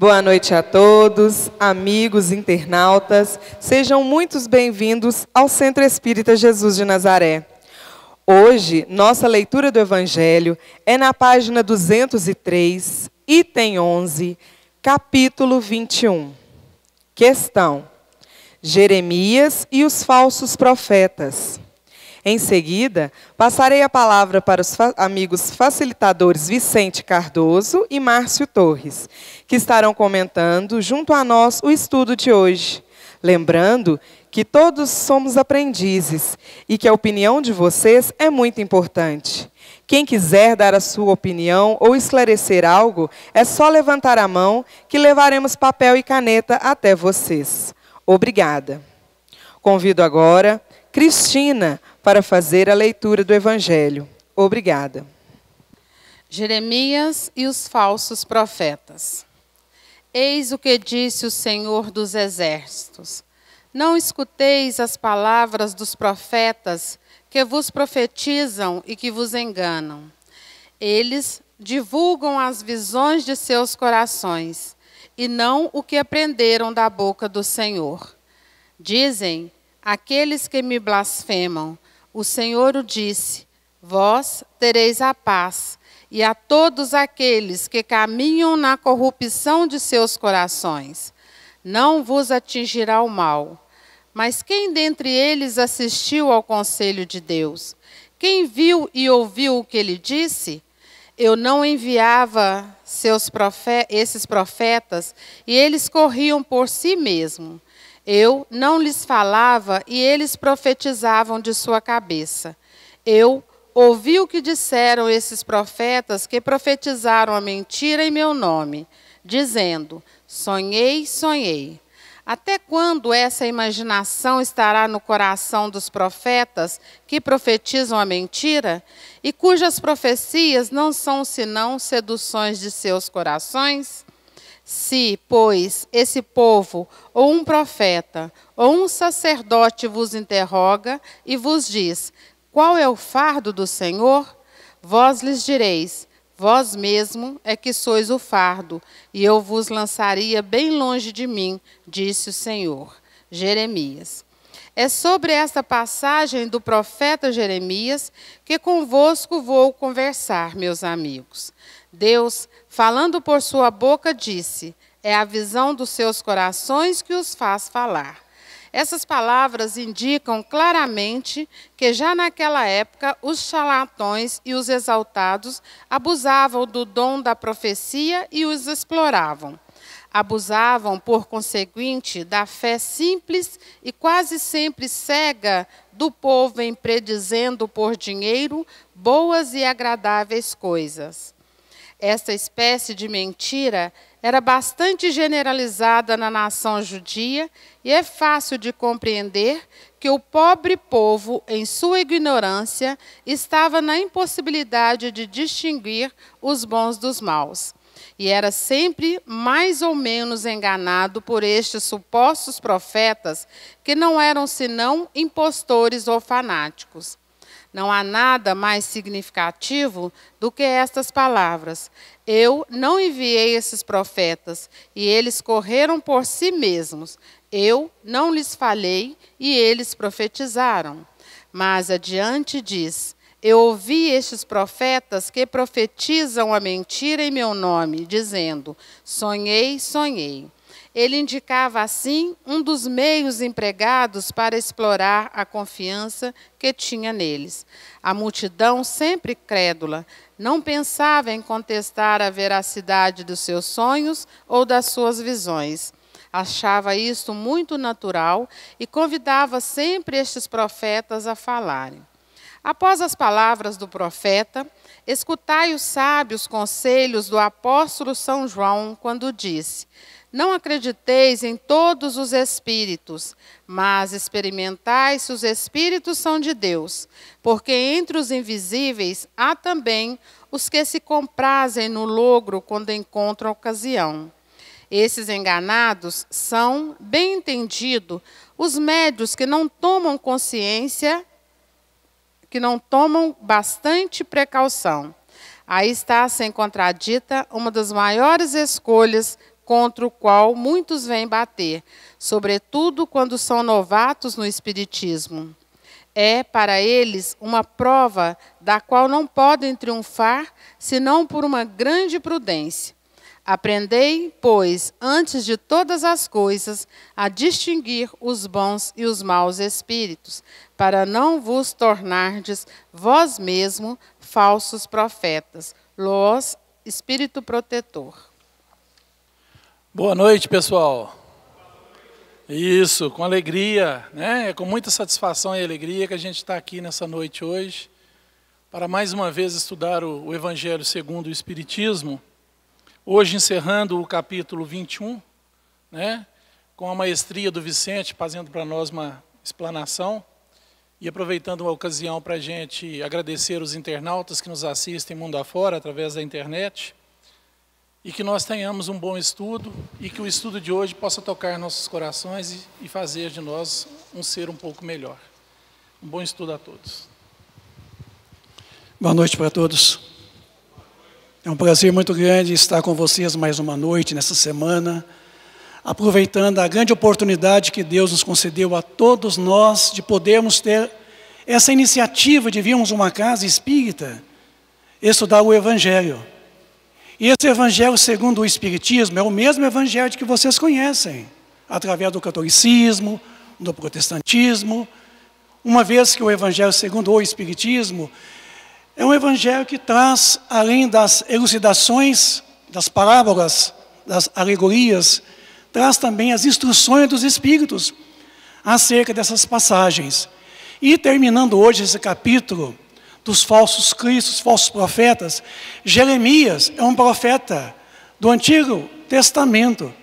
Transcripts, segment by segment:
Boa noite a todos, amigos internautas. Sejam muito bem-vindos ao Centro Espírita Jesus de Nazaré. Hoje, nossa leitura do Evangelho é na página 203, item 11, capítulo 21. Questão: Jeremias e os falsos profetas. Em seguida, passarei a palavra para os amigos facilitadores Vicente Cardoso e Márcio Torres, que estarão comentando junto a nós o estudo de hoje. Lembrando que todos somos aprendizes e que a opinião de vocês é muito importante. Quem quiser dar a sua opinião ou esclarecer algo, é só levantar a mão que levaremos papel e caneta até vocês. Obrigada. Convido agora Cristina para fazer a leitura do Evangelho. Obrigada. Jeremias e os falsos profetas. Eis o que disse o Senhor dos Exércitos. Não escuteis as palavras dos profetas que vos profetizam e que vos enganam. Eles divulgam as visões de seus corações e não o que aprenderam da boca do Senhor. Dizem: aqueles que me blasfemam, o Senhor o disse, vós tereis a paz, e a todos aqueles que caminham na corrupção de seus corações, não vos atingirá o mal. Mas quem dentre eles assistiu ao conselho de Deus? Quem viu e ouviu o que ele disse? Eu não enviava esses profetas, e eles corriam por si mesmos. Eu não lhes falava e eles profetizavam de sua cabeça. Eu ouvi o que disseram esses profetas que profetizaram a mentira em meu nome, dizendo: sonhei, sonhei. Até quando essa imaginação estará no coração dos profetas que profetizam a mentira e cujas profecias não são senão seduções de seus corações? Se, pois, esse povo, ou um profeta, ou um sacerdote vos interroga e vos diz: qual é o fardo do Senhor? Vós lhes direis: vós mesmo é que sois o fardo, e eu vos lançaria bem longe de mim, disse o Senhor. Jeremias. É sobre esta passagem do profeta Jeremias que convosco vou conversar, meus amigos. Deus, falando por sua boca, disse: é a visão dos seus corações que os faz falar. Essas palavras indicam claramente que já naquela época os charlatões e os exaltados abusavam do dom da profecia e os exploravam. Abusavam, por conseguinte, da fé simples e quase sempre cega do povo em predizendo por dinheiro boas e agradáveis coisas. Esta espécie de mentira era bastante generalizada na nação judia e é fácil de compreender que o pobre povo, em sua ignorância, estava na impossibilidade de distinguir os bons dos maus. E era sempre mais ou menos enganado por estes supostos profetas, que não eram senão impostores ou fanáticos. Não há nada mais significativo do que estas palavras. Eu não enviei esses profetas, e eles correram por si mesmos. Eu não lhes falei, e eles profetizaram. Mas adiante diz: eu ouvi estes profetas que profetizam a mentira em meu nome, dizendo: sonhei, sonhei. Ele indicava, assim, um dos meios empregados para explorar a confiança que tinha neles. A multidão, sempre crédula, não pensava em contestar a veracidade dos seus sonhos ou das suas visões. Achava isto muito natural e convidava sempre estes profetas a falarem. Após as palavras do profeta, escutai os sábios conselhos do apóstolo São João, quando disse: não acrediteis em todos os espíritos, mas experimentai se os espíritos são de Deus, porque entre os invisíveis há também os que se comprazem no logro quando encontram ocasião. Esses enganados são, bem entendido, os médios que não tomam consciência, que não tomam bastante precaução. Aí está, sem contradita, uma das maiores escolhas contra o qual muitos vêm bater, sobretudo quando são novatos no espiritismo. É para eles uma prova da qual não podem triunfar, senão por uma grande prudência. Aprendei, pois, antes de todas as coisas, a distinguir os bons e os maus espíritos, para não vos tornardes vós mesmo falsos profetas. Loos, Espírito Protetor. Boa noite, pessoal. Isso, com alegria, né? É com muita satisfação e alegria que a gente está aqui nessa noite hoje, para mais uma vez estudar o Evangelho segundo o Espiritismo. Hoje encerrando o capítulo 21, né, com a maestria do Vicente, fazendo para nós uma explanação, e aproveitando uma ocasião para a gente agradecer os internautas que nos assistem mundo afora, através da internet, e que nós tenhamos um bom estudo, e que o estudo de hoje possa tocar nossos corações e fazer de nós um ser um pouco melhor. Um bom estudo a todos. Boa noite para todos. É um prazer muito grande estar com vocês mais uma noite, nessa semana, aproveitando a grande oportunidade que Deus nos concedeu a todos nós de podermos ter essa iniciativa de virmos uma casa espírita, estudar o Evangelho. E esse Evangelho segundo o Espiritismo é o mesmo Evangelho que vocês conhecem, através do catolicismo, do protestantismo, uma vez que o Evangelho segundo o Espiritismo é um Evangelho que traz, além das elucidações, das parábolas, das alegorias, traz também as instruções dos Espíritos acerca dessas passagens. E terminando hoje esse capítulo dos falsos cristos, falsos profetas, Jeremias é um profeta do Antigo Testamento,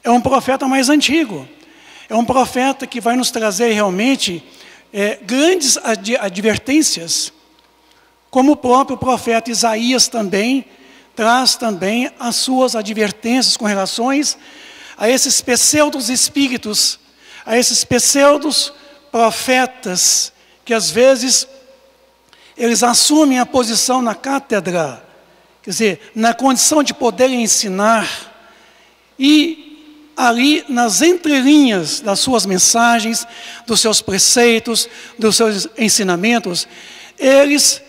é um profeta mais antigo, é um profeta que vai nos trazer realmente grandes advertências, como o próprio profeta Isaías também traz também as suas advertências com relação a esses pseudos espíritos, a esses pseudos profetas, que às vezes eles assumem a posição na cátedra, quer dizer, na condição de poder ensinar, e ali nas entrelinhas das suas mensagens, dos seus preceitos, dos seus ensinamentos, eles,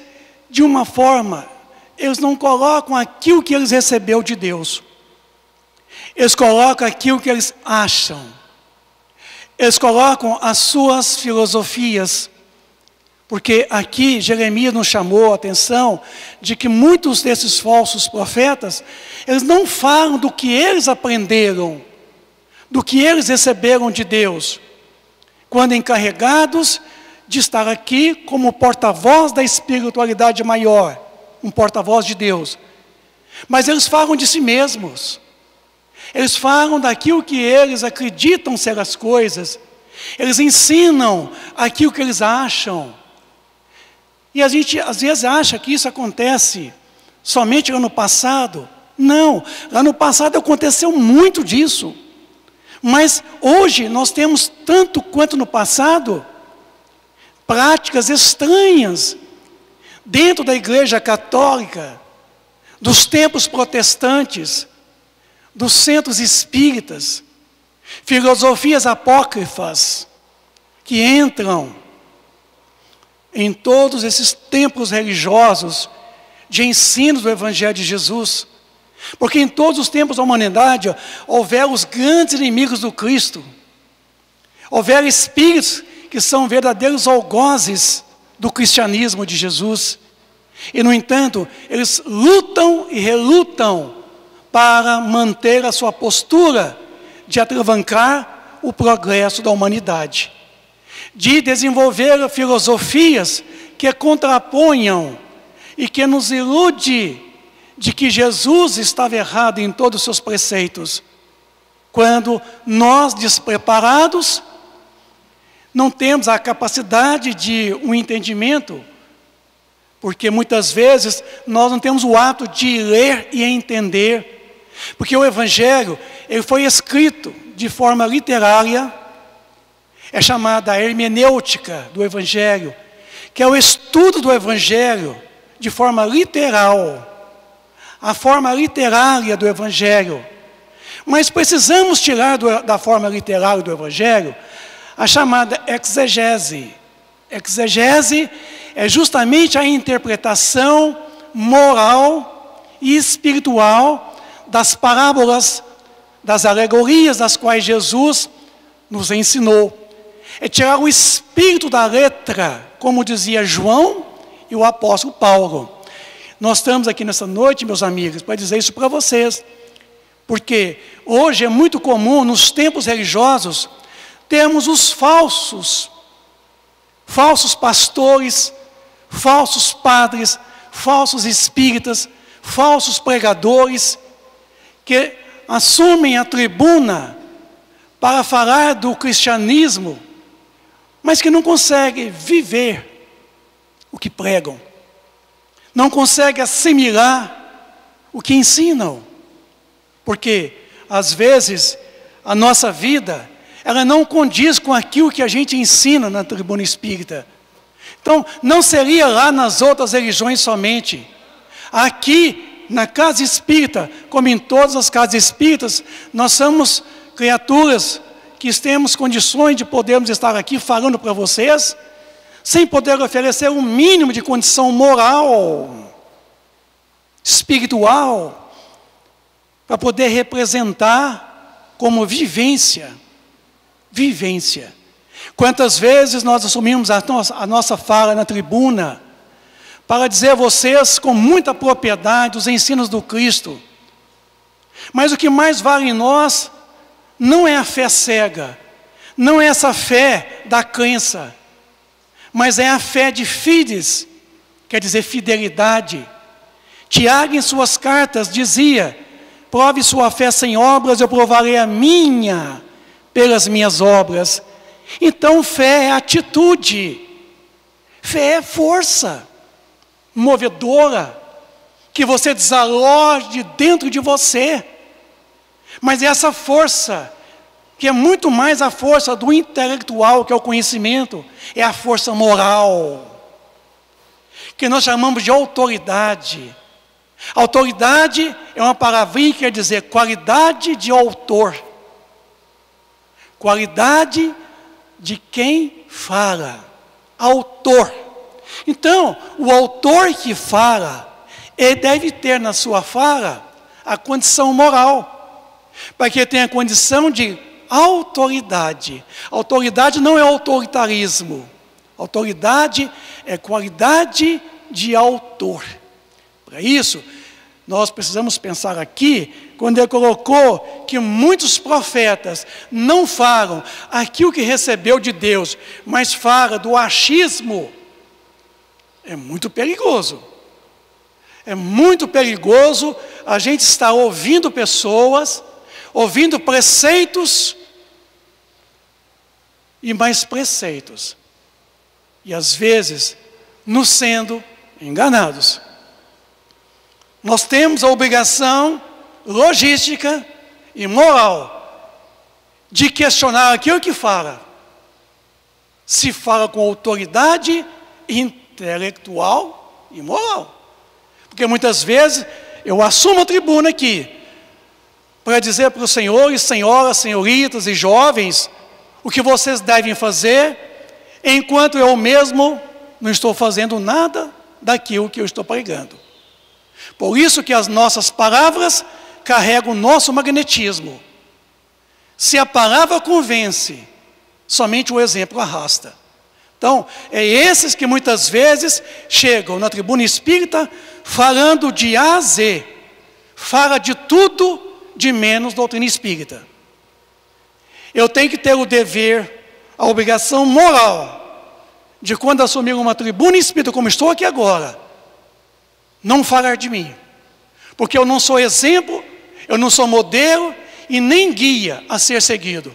de uma forma, eles não colocam aquilo que eles receberam de Deus. Eles colocam aquilo que eles acham. Eles colocam as suas filosofias. Porque aqui Jeremias nos chamou a atenção de que muitos desses falsos profetas, eles não falam do que eles aprenderam, do que eles receberam de Deus, quando encarregados de estar aqui como porta-voz da espiritualidade maior, um porta-voz de Deus. Mas eles falam de si mesmos. Eles falam daquilo que eles acreditam ser as coisas. Eles ensinam aquilo que eles acham. E a gente às vezes acha que isso acontece somente lá no passado. Não, lá no passado aconteceu muito disso. Mas hoje nós temos tanto quanto no passado práticas estranhas dentro da Igreja Católica, dos templos protestantes, dos centros espíritas, filosofias apócrifas que entram em todos esses templos religiosos de ensino do Evangelho de Jesus. Porque em todos os tempos da humanidade houveram os grandes inimigos do Cristo. Houveram espíritos que são verdadeiros algozes do cristianismo de Jesus. E, no entanto, eles lutam e relutam para manter a sua postura de atravancar o progresso da humanidade, de desenvolver filosofias que contraponham e que nos ilude de que Jesus estava errado em todos os seus preceitos, quando nós, despreparados, não temos a capacidade de um entendimento, porque muitas vezes nós não temos o ato de ler e entender, porque o Evangelho ele foi escrito de forma literária, é chamada a hermenêutica do Evangelho, que é o estudo do Evangelho de forma literal, a forma literária do Evangelho. Mas precisamos tirar da forma literária do Evangelho a chamada exegese. Exegese é justamente a interpretação moral e espiritual das parábolas, das alegorias das quais Jesus nos ensinou. É tirar o espírito da letra, como dizia João e o apóstolo Paulo. Nós estamos aqui nessa noite, meus amigos, para dizer isso para vocês. Porque hoje é muito comum, nos tempos religiosos, termos os falsos pastores, falsos padres, falsos espíritas, falsos pregadores, que assumem a tribuna para falar do cristianismo, mas que não conseguem viver o que pregam, não conseguem assimilar o que ensinam, porque às vezes a nossa vida ela não condiz com aquilo que a gente ensina na tribuna espírita. Então, não seria lá nas outras religiões somente. Aqui, na casa espírita, como em todas as casas espíritas, nós somos criaturas que temos condições de podermos estar aqui falando para vocês, sem poder oferecer um mínimo de condição moral, espiritual, para poder representar como vivência. Quantas vezes nós assumimos a nossa fala na tribuna para dizer a vocês com muita propriedade os ensinos do Cristo. Mas o que mais vale em nós não é a fé cega, não é essa fé da crença, mas é a fé de fides, quer dizer fidelidade. Tiago em suas cartas dizia: prove sua fé sem obras, eu provarei a minha pelas minhas obras. Então fé é atitude, fé é força movedora, que você desaloje dentro de você. Mas essa força, que é muito mais a força do intelectual, que é o conhecimento, é a força moral, que nós chamamos de autoridade. Autoridade é uma palavrinha que quer dizer qualidade de autor, qualidade de quem fala, autor. Então, o autor que fala, ele deve ter na sua fala a condição moral, para que ele tenha a condição de autoridade. Autoridade não é autoritarismo, autoridade é qualidade de autor. Para isso, nós precisamos pensar aqui, quando ele colocou que muitos profetas não falam aquilo que recebeu de Deus, mas falam do achismo. É muito perigoso. É muito perigoso a gente estar ouvindo pessoas, ouvindo preceitos e mais preceitos. E às vezes, nos sendo enganados. Nós temos a obrigação logística e moral de questionar aquilo que fala. Se fala com autoridade intelectual e moral. Porque muitas vezes eu assumo a tribuna aqui para dizer para os senhores, senhoras, senhoritas e jovens o que vocês devem fazer, enquanto eu mesmo não estou fazendo nada daquilo que eu estou pregando. Por isso que as nossas palavras carregam o nosso magnetismo. Se a palavra convence, somente o exemplo arrasta. Então, é esses que muitas vezes chegam na tribuna espírita falando de A a Z, fala de tudo de menos doutrina espírita. Eu tenho que ter o dever, a obrigação moral, de quando assumir uma tribuna espírita, como estou aqui agora, não falar de mim, porque eu não sou exemplo, eu não sou modelo e nem guia a ser seguido.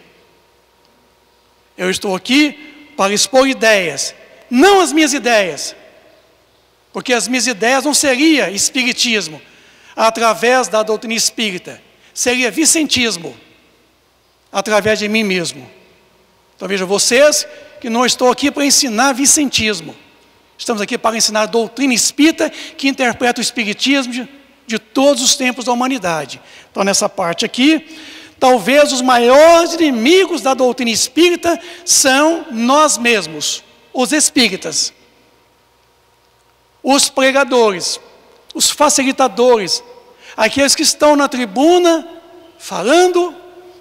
Eu estou aqui para expor ideias, não as minhas ideias, porque as minhas ideias não seria espiritismo através da doutrina espírita, seria vicentismo através de mim mesmo. Então vejam vocês que não estou aqui para ensinar vicentismo. Estamos aqui para ensinar a doutrina espírita que interpreta o espiritismo de todos os tempos da humanidade. Então, nessa parte aqui, talvez os maiores inimigos da doutrina espírita são nós mesmos, os espíritas, os pregadores, os facilitadores, aqueles que estão na tribuna falando,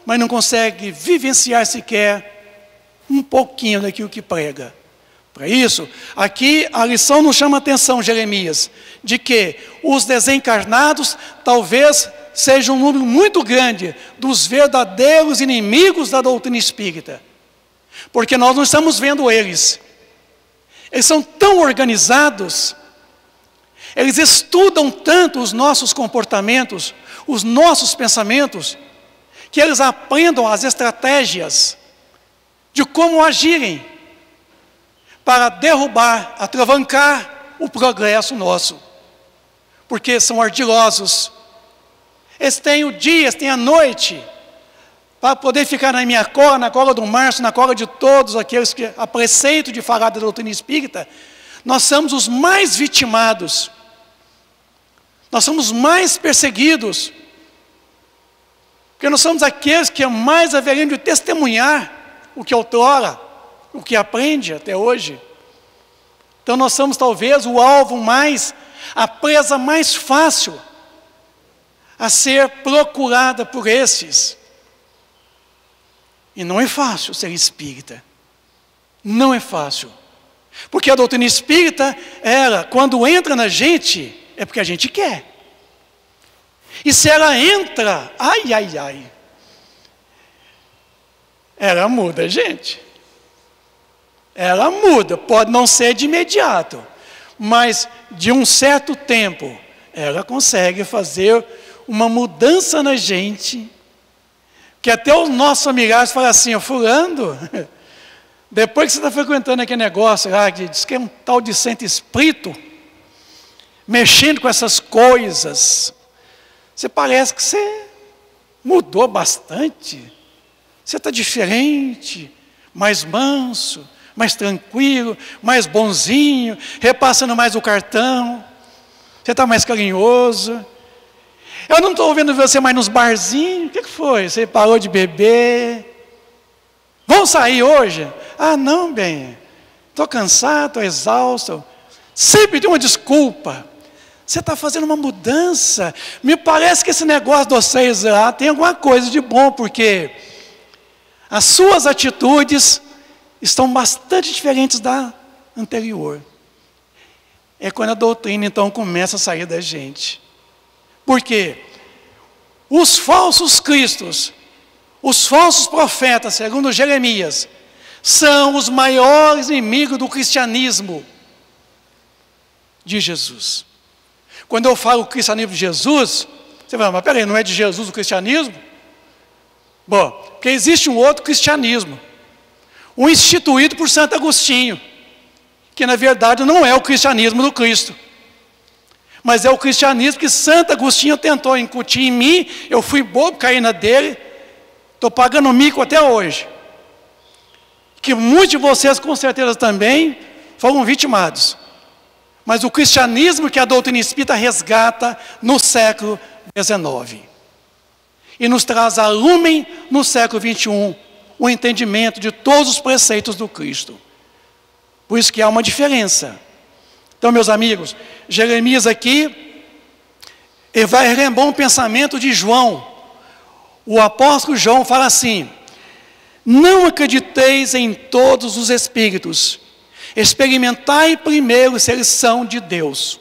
mas não conseguem vivenciar sequer um pouquinho daquilo que prega. Para isso, aqui a lição nos chama a atenção, Jeremias, de que os desencarnados talvez seja um número muito grande dos verdadeiros inimigos da doutrina espírita. Porque nós não estamos vendo eles. Eles são tão organizados, eles estudam tanto os nossos comportamentos, os nossos pensamentos, que eles aprendam as estratégias de como agirem para derrubar, atravancar o progresso nosso. Porque são ardilosos. Eles têm o dia, eles têm a noite, para poder ficar na minha cola, na cola do Márcio, na cola de todos aqueles que, a preceito de falar da doutrina espírita, nós somos os mais vitimados, nós somos mais perseguidos, porque nós somos aqueles que mais haveriam de testemunhar o que outrora, o que aprende até hoje. Então nós somos talvez o alvo mais, a presa mais fácil a ser procurada por esses. E não é fácil ser espírita. Não é fácil. Porque a doutrina espírita, ela, quando entra na gente, é porque a gente quer. E se ela entra, ai, ai, ai, ela muda a gente. Ela muda, pode não ser de imediato, mas de um certo tempo, ela consegue fazer uma mudança na gente, que até os nossos familiares falam assim: fulano, depois que você está frequentando aquele negócio lá, que diz que é um tal de centro espírito, mexendo com essas coisas, você parece que você mudou bastante, você está diferente, mais manso, mais tranquilo, mais bonzinho, repassando mais o cartão, você está mais carinhoso. Eu não estou ouvindo você mais nos barzinhos. O que foi? Você parou de beber? Vamos sair hoje? Ah, não, bem, estou cansado, estou exausto. Sempre tem uma desculpa. Você está fazendo uma mudança. Me parece que esse negócio de vocês lá tem alguma coisa de bom, porque as suas atitudes estão bastante diferentes da anterior. É quando a doutrina então começa a sair da gente. Porque os falsos cristos, os falsos profetas, segundo Jeremias, são os maiores inimigos do cristianismo de Jesus. Quando eu falo cristianismo de Jesus, você vai, mas peraí, não é de Jesus o cristianismo? Bom, porque existe um outro cristianismo, o instituído por Santo Agostinho, que na verdade não é o cristianismo do Cristo, mas é o cristianismo que Santo Agostinho tentou incutir em mim. Eu fui bobo, caí na dele, estou pagando mico até hoje, que muitos de vocês com certeza também foram vitimados. Mas o cristianismo que a doutrina espírita resgata no século XIX e nos traz a lumen no século XXI, o entendimento de todos os preceitos do Cristo. Por isso que há uma diferença. Então, meus amigos, Jeremias aqui, ele vai relembrar um pensamento de João. O apóstolo João fala assim: não acrediteis em todos os espíritos, experimentai primeiro se eles são de Deus.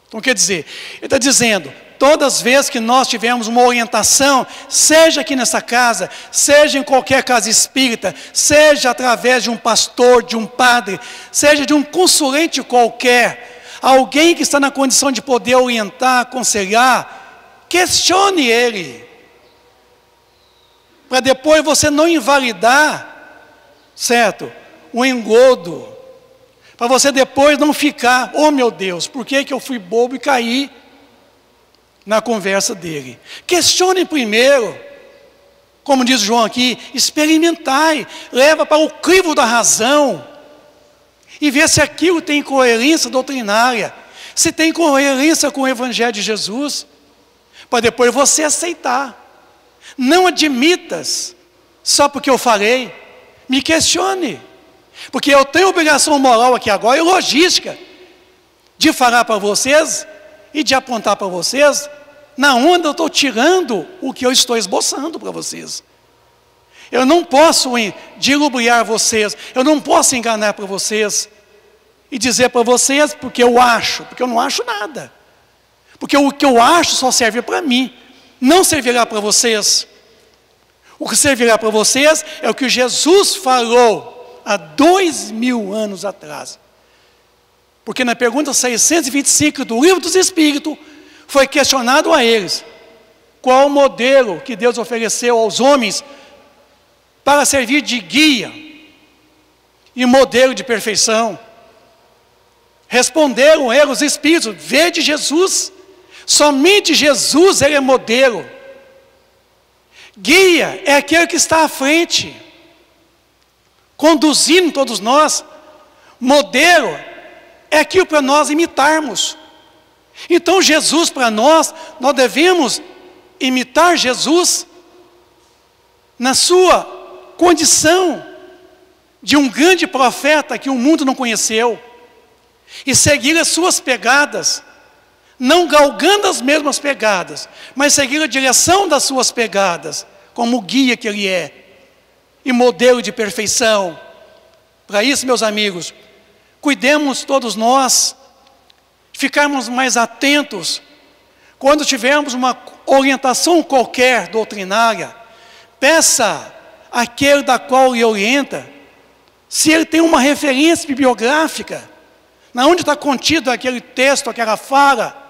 Então quer dizer, ele está dizendo, todas as vezes que nós tivermos uma orientação, seja aqui nessa casa, seja em qualquer casa espírita, seja através de um pastor, de um padre, seja de um consulente qualquer, alguém que está na condição de poder orientar, aconselhar, questione ele, para depois você não invalidar, certo? O engodo, para você depois não ficar, oh meu Deus, por que eu fui bobo e caí na conversa dele? Questione primeiro, como diz João aqui, experimentai, leva para o crivo da razão, e vê se aquilo tem coerência doutrinária, se tem coerência com o Evangelho de Jesus, para depois você aceitar. Não admitas só porque eu falei. Me questione. Porque eu tenho obrigação moral aqui agora e logística de falar para vocês e de apontar para vocês na onde eu estou tirando o que eu estou esboçando para vocês. Eu não posso dilubriar vocês, eu não posso enganar para vocês e dizer para vocês porque eu acho, porque eu não acho nada. Porque o que eu acho só serve para mim, não servirá para vocês. O que servirá para vocês é o que Jesus falou há 2000 anos atrás. Porque na pergunta 625 do Livro dos Espíritos, foi questionado a eles qual o modelo que Deus ofereceu aos homens para servir de guia e modelo de perfeição. Responderam eles, os Espíritos, vede Jesus, somente Jesus ele é modelo. Guia é aquele que está à frente, conduzindo todos nós. Modelo é aquilo para nós imitarmos. Então Jesus para nós devemos imitar Jesus na sua condição de um grande profeta que o mundo não conheceu e seguir as suas pegadas, não galgando as mesmas pegadas, mas seguir a direção das suas pegadas, como guia que ele é e modelo de perfeição. Para isso, meus amigos, cuidemos todos nós, ficarmos mais atentos, quando tivermos uma orientação qualquer doutrinária, peça àquele da qual lhe orienta, se ele tem uma referência bibliográfica, na onde está contido aquele texto, aquela fala,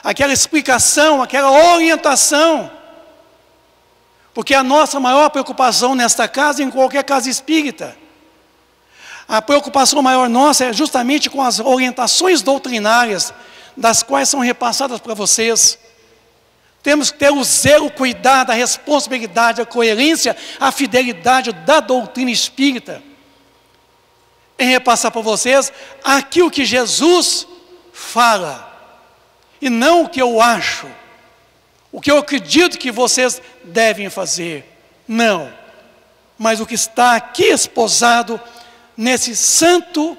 aquela explicação, aquela orientação, porque a nossa maior preocupação nesta casa, em qualquer casa espírita, a preocupação maior nossa é justamente com as orientações doutrinárias, das quais são repassadas para vocês. Temos que ter o zelo, o cuidado, a responsabilidade, a coerência, a fidelidade da doutrina espírita, em repassar para vocês aquilo que Jesus fala, e não o que eu acho, o que eu acredito que vocês devem fazer. Não, mas o que está aqui esposado nesse santo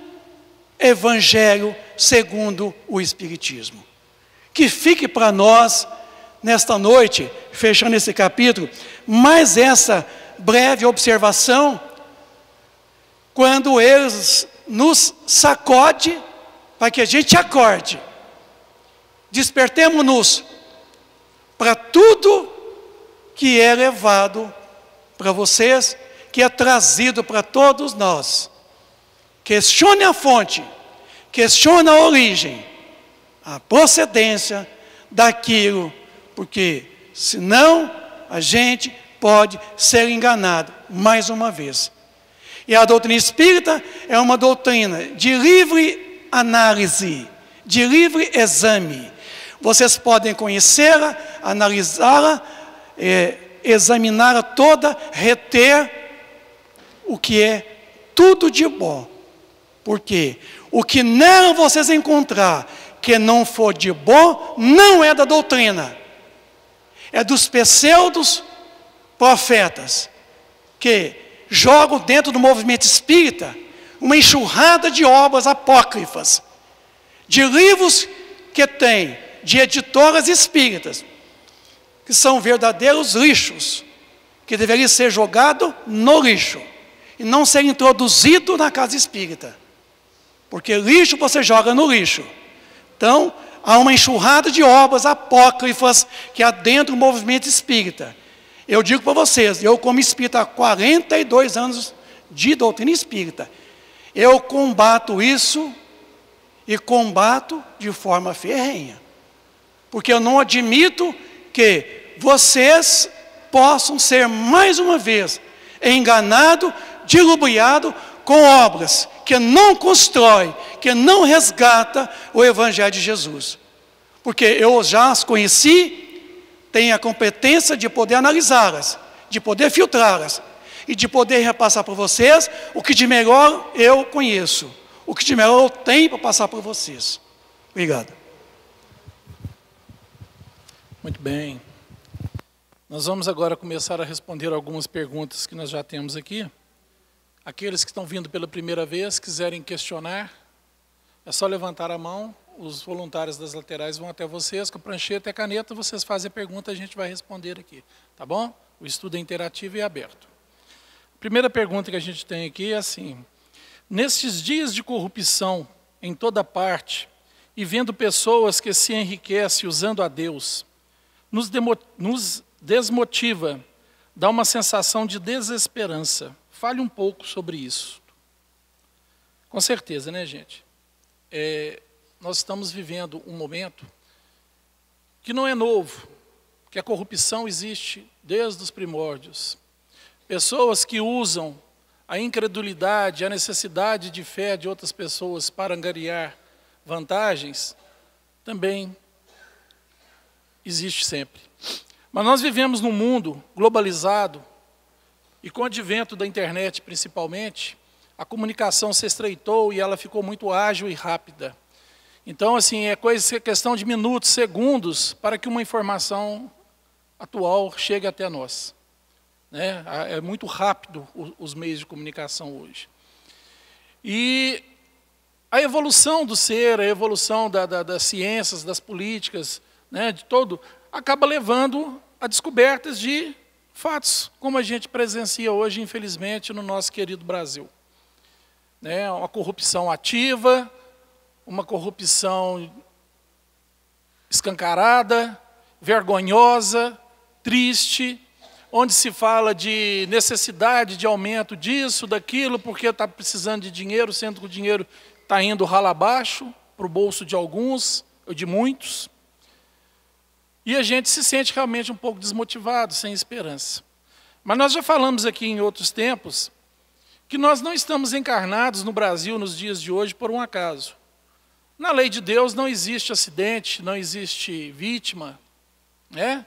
Evangelho segundo o Espiritismo. Que fique para nós, nesta noite, fechando esse capítulo, mais essa breve observação, quando eles nos sacode, para que a gente acorde, despertemos-nos para tudo que é levado para vocês, que é trazido para todos nós. Questione a fonte, questione a origem, a procedência daquilo, porque senão a gente pode ser enganado mais uma vez. E a doutrina espírita é uma doutrina de livre análise, de livre exame. Vocês podem conhecê-la, analisá-la, examiná-la toda, reter o que é tudo de bom. Porque o que nela vocês encontrar que não for de bom, não é da doutrina. É dos pseudos profetas, que jogam dentro do movimento espírita uma enxurrada de obras apócrifas, de livros que tem, de editoras espíritas, que são verdadeiros lixos, que deveriam ser jogados no lixo, e não ser introduzido na casa espírita. Porque lixo você joga no lixo. Então, há uma enxurrada de obras apócrifas que há dentro do movimento espírita. Eu digo para vocês, eu como espírita há 42 anos de doutrina espírita, eu combato isso e combato de forma ferrenha. Porque eu não admito que vocês possam ser mais uma vez enganados, dilubriados com obras que não constrói, que não resgata o Evangelho de Jesus. Porque eu já as conheci, tenho a competência de poder analisá-las, de poder filtrá-las, e de poder repassar para vocês o que de melhor eu conheço, o que de melhor eu tenho para passar para vocês. Obrigado. Muito bem. Nós vamos agora começar a responder algumas perguntas que nós já temos aqui. Aqueles que estão vindo pela primeira vez, quiserem questionar, é só levantar a mão, os voluntários das laterais vão até vocês, com a prancheta e a caneta, vocês fazem a pergunta, a gente vai responder aqui, tá bom? O estudo é interativo e aberto. A primeira pergunta que a gente tem aqui é assim: nestes dias de corrupção em toda parte, e vendo pessoas que se enriquecem usando a Deus, nos desmotiva, dá uma sensação de desesperança. Fale um pouco sobre isso. Com certeza, né, gente? Nós estamos vivendo um momento que não é novo, que a corrupção existe desde os primórdios. Pessoas que usam a incredulidade, a necessidade de fé de outras pessoas para angariar vantagens, também existe sempre. Mas nós vivemos num mundo globalizado e com o advento da internet principalmente, a comunicação se estreitou e ela ficou muito ágil e rápida. Então, assim, questão de minutos, segundos, para que uma informação atual chegue até nós. Né? É muito rápido os meios de comunicação hoje. E a evolução do ser, a evolução das ciências, das políticas, né, de todo, acaba levando a descobertas de fatos, como a gente presencia hoje, infelizmente, no nosso querido Brasil. Né, uma corrupção ativa, uma corrupção escancarada, vergonhosa, triste, onde se fala de necessidade de aumento disso, daquilo, porque está precisando de dinheiro, sendo que o dinheiro está indo rala abaixo, para o bolso de alguns, ou de muitos. E a gente se sente realmente um pouco desmotivado, sem esperança. Mas nós já falamos aqui em outros tempos, que nós não estamos encarnados no Brasil nos dias de hoje por um acaso. Na lei de Deus não existe acidente, não existe vítima, né?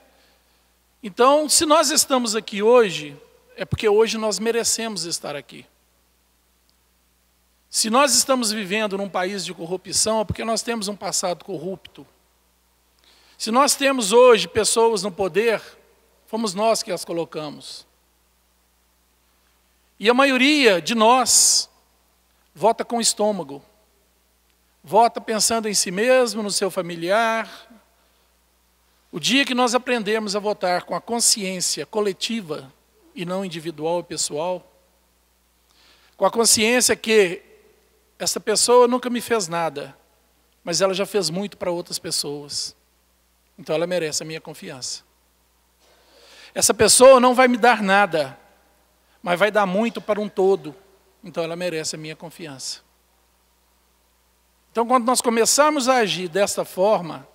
Então, se nós estamos aqui hoje, é porque hoje nós merecemos estar aqui. Se nós estamos vivendo num país de corrupção, é porque nós temos um passado corrupto. Se nós temos hoje pessoas no poder, fomos nós que as colocamos. E a maioria de nós vota com o estômago. Vota pensando em si mesmo, no seu familiar. O dia que nós aprendemos a votar com a consciência coletiva e não individual e pessoal, com a consciência que essa pessoa nunca me fez nada, mas ela já fez muito para outras pessoas, então ela merece a minha confiança. Essa pessoa não vai me dar nada, mas vai dar muito para um todo, então ela merece a minha confiança. Então, quando nós começarmos a agir desta forma,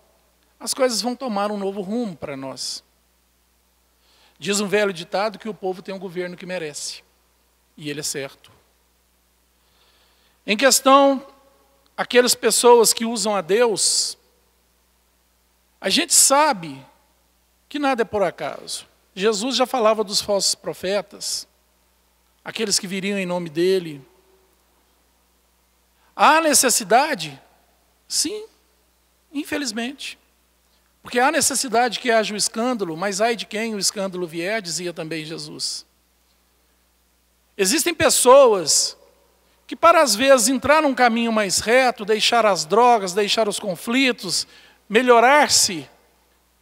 as coisas vão tomar um novo rumo para nós. Diz um velho ditado que o povo tem um governo que merece, e ele é certo. Em questão, aquelas pessoas que usam a Deus, a gente sabe que nada é por acaso. Jesus já falava dos falsos profetas, aqueles que viriam em nome dele. Há necessidade? Sim, infelizmente. Porque há necessidade que haja o escândalo, mas ai de quem o escândalo vier, dizia também Jesus. Existem pessoas que para às vezes entrar num caminho mais reto, deixar as drogas, deixar os conflitos, melhorar-se,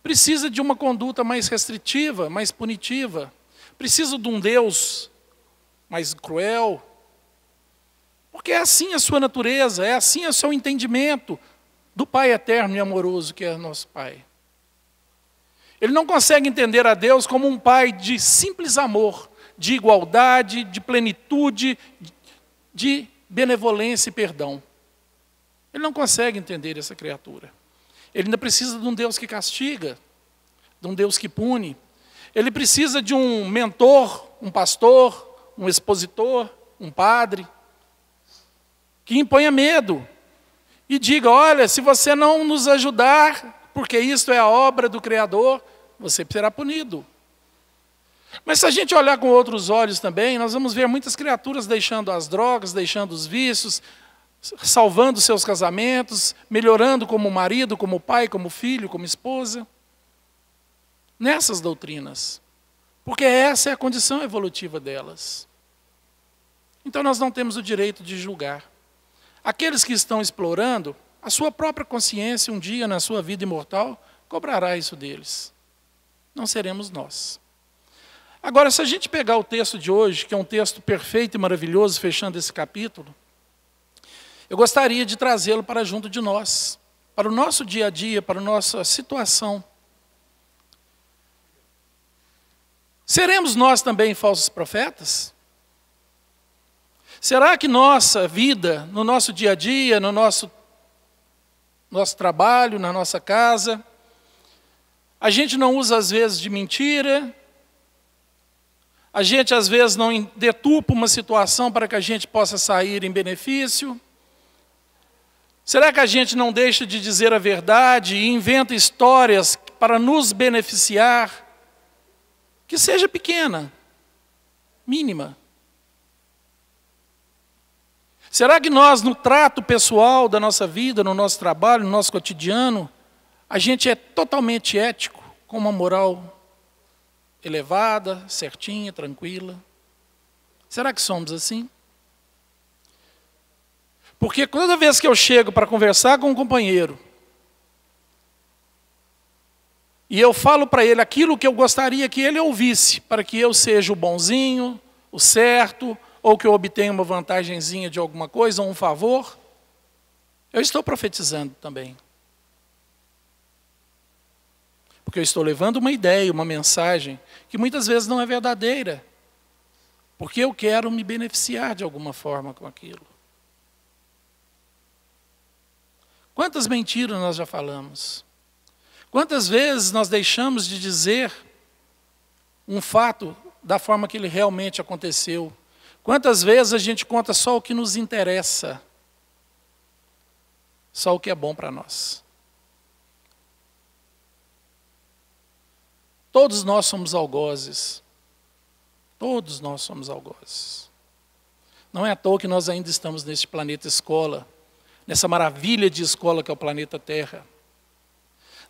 precisa de uma conduta mais restritiva, mais punitiva. Precisa de um Deus mais cruel. Porque é assim a sua natureza, é assim o seu entendimento do Pai eterno e amoroso que é nosso Pai. Ele não consegue entender a Deus como um Pai de simples amor, de igualdade, de plenitude, de benevolência e perdão. Ele não consegue entender essa criatura. Ele ainda precisa de um Deus que castiga, de um Deus que pune. Ele precisa de um mentor, um pastor, um expositor, um padre, que imponha medo e diga: olha, se você não nos ajudar, porque isto é a obra do Criador, você será punido. Mas se a gente olhar com outros olhos também, nós vamos ver muitas criaturas deixando as drogas, deixando os vícios, salvando seus casamentos, melhorando como marido, como pai, como filho, como esposa. nessas doutrinas, porque essa é a condição evolutiva delas. Então nós não temos o direito de julgar. Aqueles que estão explorando, a sua própria consciência, um dia na sua vida imortal, cobrará isso deles. Não seremos nós. Agora, se a gente pegar o texto de hoje, que é um texto perfeito e maravilhoso, fechando esse capítulo, eu gostaria de trazê-lo para junto de nós, para o nosso dia a dia, para a nossa situação. Seremos nós também falsos profetas? Será que nossa vida, no nosso dia a dia, no nosso trabalho, na nossa casa, a gente não usa às vezes de mentira, a gente às vezes não deturpa uma situação para que a gente possa sair em benefício? Será que a gente não deixa de dizer a verdade e inventa histórias para nos beneficiar? Que seja pequena, mínima. Será que nós, no trato pessoal da nossa vida, no nosso trabalho, no nosso cotidiano, a gente é totalmente ético, com uma moral elevada, certinha, tranquila? Será que somos assim? Porque toda vez que eu chego para conversar com um companheiro, e eu falo para ele aquilo que eu gostaria que ele ouvisse, para que eu seja o bonzinho, o certo, ou que eu obtenha uma vantagenzinha de alguma coisa, ou um favor, eu estou profetizando também. Porque eu estou levando uma ideia, uma mensagem, que muitas vezes não é verdadeira, porque eu quero me beneficiar de alguma forma com aquilo. Quantas mentiras nós já falamos? Quantas vezes nós deixamos de dizer um fato da forma que ele realmente aconteceu? Quantas vezes a gente conta só o que nos interessa? Só o que é bom para nós? Todos nós somos algozes. Todos nós somos algozes. Não é à toa que nós ainda estamos neste planeta escola, nessa maravilha de escola que é o planeta Terra.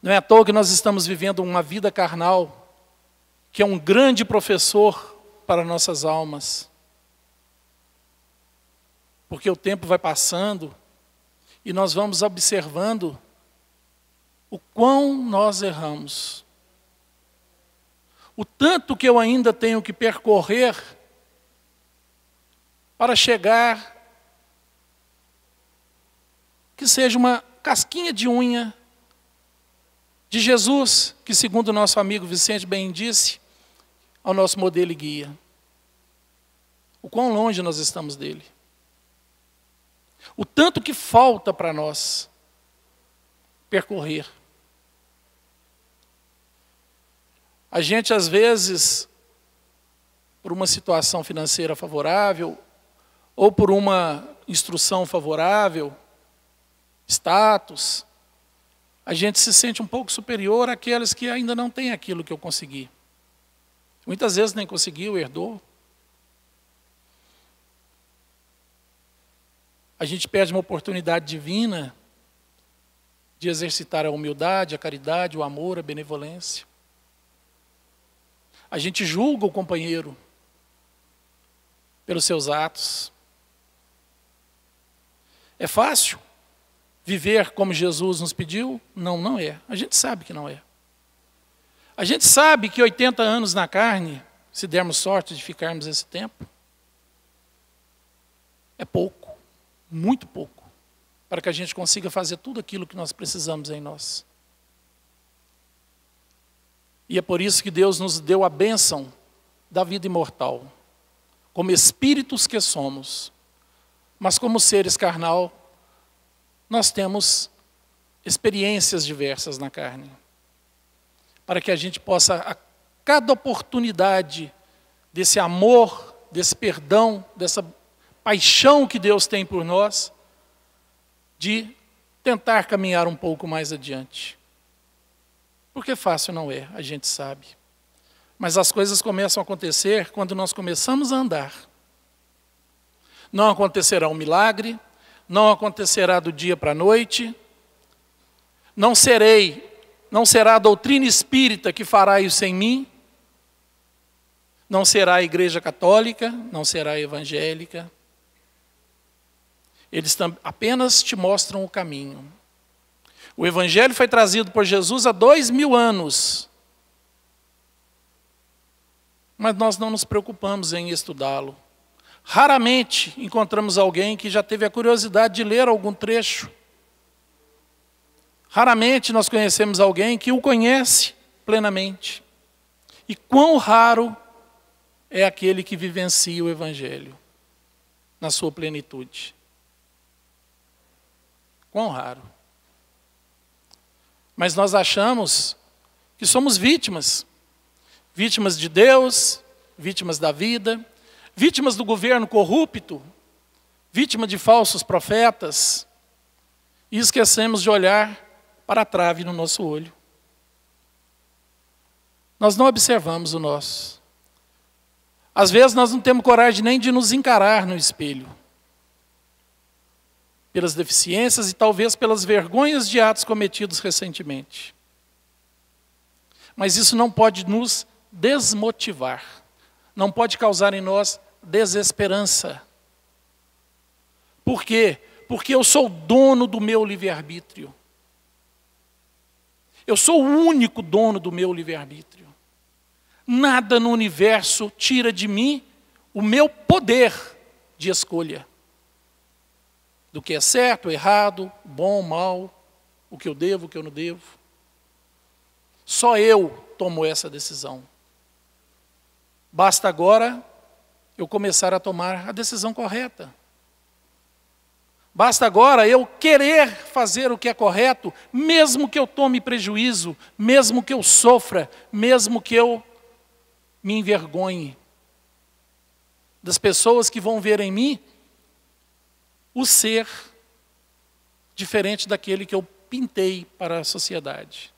Não é à toa que nós estamos vivendo uma vida carnal, que é um grande professor para nossas almas. Porque o tempo vai passando e nós vamos observando o quão nós erramos. O tanto que eu ainda tenho que percorrer para chegar, que seja uma casquinha de unha de Jesus, que segundo o nosso amigo Vicente bem disse, ao nosso modelo e guia. O quão longe nós estamos dele. O tanto que falta para nós percorrer. A gente, às vezes, por uma situação financeira favorável, ou por uma instrução favorável, status, a gente se sente um pouco superior àqueles que ainda não têm aquilo que eu consegui. Muitas vezes nem conseguiu, herdou. A gente perde uma oportunidade divina de exercitar a humildade, a caridade, o amor, a benevolência. A gente julga o companheiro pelos seus atos. É fácil viver como Jesus nos pediu? Não, não é. A gente sabe que não é. A gente sabe que 80 anos na carne, se dermos sorte de ficarmos esse tempo, é pouco, muito pouco, para que a gente consiga fazer tudo aquilo que nós precisamos em nós. E é por isso que Deus nos deu a bênção da vida imortal, como espíritos que somos, mas como seres carnal, nós temos experiências diversas na carne, para que a gente possa, a cada oportunidade desse amor, desse perdão, dessa paixão que Deus tem por nós, de tentar caminhar um pouco mais adiante. Porque fácil não é, a gente sabe. Mas as coisas começam a acontecer quando nós começamos a andar. Não acontecerá um milagre, não acontecerá do dia para a noite, não serei Não será a doutrina espírita que fará isso em mim. Não será a igreja católica, não será a evangélica. Eles apenas te mostram o caminho. O evangelho foi trazido por Jesus há 2000 anos. Mas nós não nos preocupamos em estudá-lo. Raramente encontramos alguém que já teve a curiosidade de ler algum trecho. Raramente nós conhecemos alguém que o conhece plenamente. E quão raro é aquele que vivencia o evangelho na sua plenitude. Quão raro. Mas nós achamos que somos vítimas. Vítimas de Deus, vítimas da vida, vítimas do governo corrupto, vítima de falsos profetas. E esquecemos de olhar para a trave no nosso olho. Nós não observamos o nosso. Às vezes nós não temos coragem nem de nos encarar no espelho. Pelas deficiências e talvez pelas vergonhas de atos cometidos recentemente. Mas isso não pode nos desmotivar. Não pode causar em nós desesperança. Por quê? Porque eu sou dono do meu livre-arbítrio. Eu sou o único dono do meu livre-arbítrio. Nada no universo tira de mim o meu poder de escolha. Do que é certo, errado, bom, mal, o que eu devo, o que eu não devo. Só eu tomo essa decisão. Basta agora eu começar a tomar a decisão correta. Basta agora eu querer fazer o que é correto, mesmo que eu tome prejuízo, mesmo que eu sofra, mesmo que eu me envergonhe das pessoas que vão ver em mim o ser diferente daquele que eu pintei para a sociedade.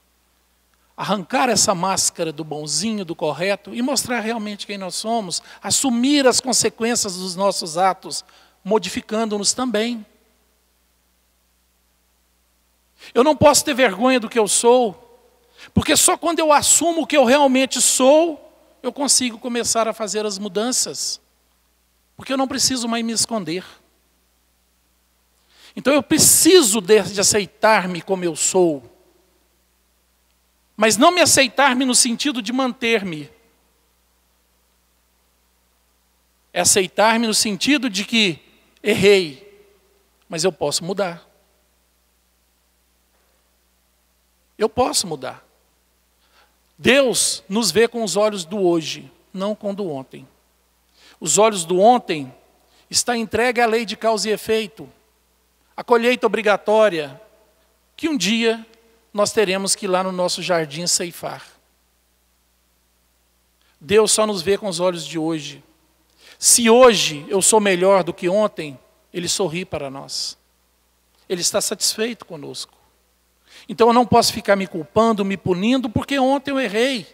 Arrancar essa máscara do bonzinho, do correto e mostrar realmente quem nós somos, assumir as consequências dos nossos atos, modificando-nos também. Eu não posso ter vergonha do que eu sou, porque só quando eu assumo o que eu realmente sou, eu consigo começar a fazer as mudanças. Porque eu não preciso mais me esconder. Então eu preciso de aceitar-me como eu sou. Mas não me aceitar-me no sentido de manter-me. É aceitar-me no sentido de que errei, mas eu posso mudar. Eu posso mudar. Deus nos vê com os olhos do hoje, não com o do ontem. Os olhos do ontem está entregue à lei de causa e efeito, a colheita obrigatória, que um dia nós teremos que ir lá no nosso jardim ceifar. Deus só nos vê com os olhos de hoje. Se hoje eu sou melhor do que ontem, Ele sorri para nós. Ele está satisfeito conosco. Então eu não posso ficar me culpando, me punindo, porque ontem eu errei.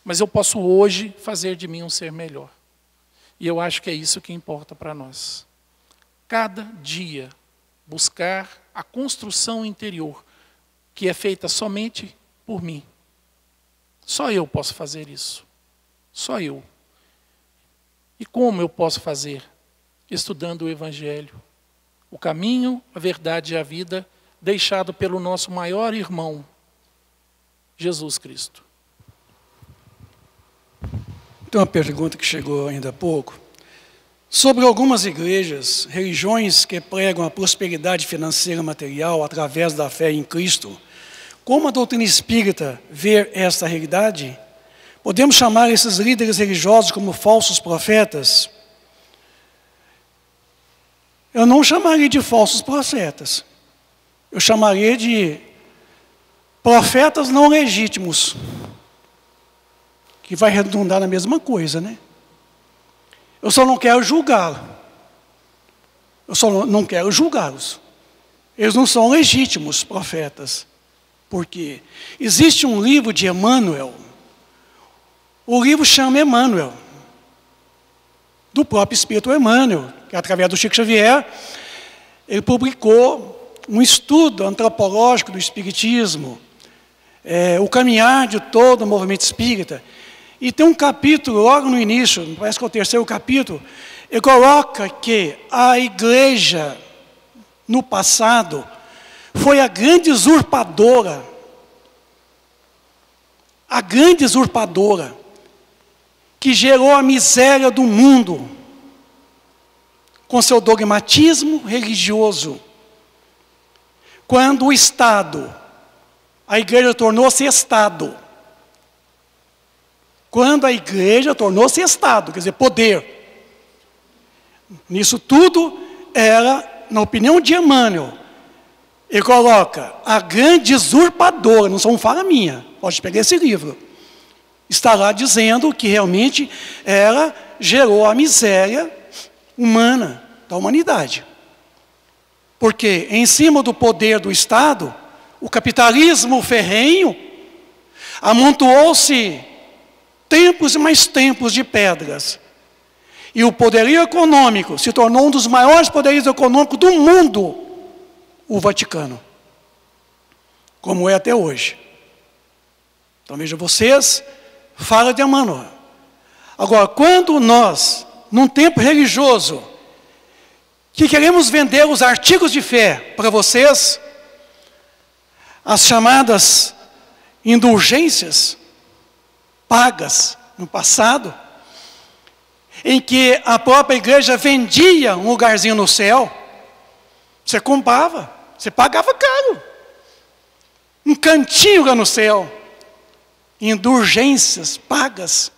Mas eu posso hoje fazer de mim um ser melhor. E eu acho que é isso que importa para nós. Cada dia buscar a construção interior, que é feita somente por mim. Só eu posso fazer isso. Só eu. E como eu posso fazer? Estudando o Evangelho. O caminho, a verdade e a vida, deixado pelo nosso maior irmão, Jesus Cristo. Tem uma pergunta que chegou ainda há pouco. Sobre algumas igrejas, religiões que pregam a prosperidade financeira e material através da fé em Cristo, como a doutrina espírita vê esta realidade? Podemos chamar esses líderes religiosos como falsos profetas? Eu não chamaria de falsos profetas. Eu chamaria de profetas não legítimos, que vai redundar na mesma coisa, né? Eu só não quero julgá-los. Eu só não quero julgá-los. Eles não são legítimos profetas. Porque existe um livro de Emmanuel. O livro chama Emmanuel, do próprio Espírito Emmanuel, que através do Chico Xavier, ele publicou um estudo antropológico do Espiritismo, o caminhar de todo o movimento espírita. E tem um capítulo, logo no início, parece que é o 3º capítulo, ele coloca que a igreja, no passado, foi a grande usurpadora, que gerou a miséria do mundo, com seu dogmatismo religioso. Quando o Estado, a igreja tornou-se Estado. Quando a igreja tornou-se Estado, quer dizer, poder. Nisso tudo era, na opinião de Emmanuel, ele coloca a grande usurpadora, não são fala minha, pode pegar esse livro. Está lá dizendo que realmente ela gerou a miséria humana, da humanidade. Porque em cima do poder do Estado, o capitalismo ferrenho amontoou-se tempos e mais tempos de pedras. E o poderio econômico se tornou um dos maiores poderios econômicos do mundo, o Vaticano. Como é até hoje. Então veja, vocês falam de Emmanuel. Agora, quando nós, num tempo religioso, que queremos vender os artigos de fé para vocês, as chamadas indulgências pagas no passado, em que a própria igreja vendia um lugarzinho no céu, você comprava, você pagava caro, um cantinho lá no céu, indulgências pagas.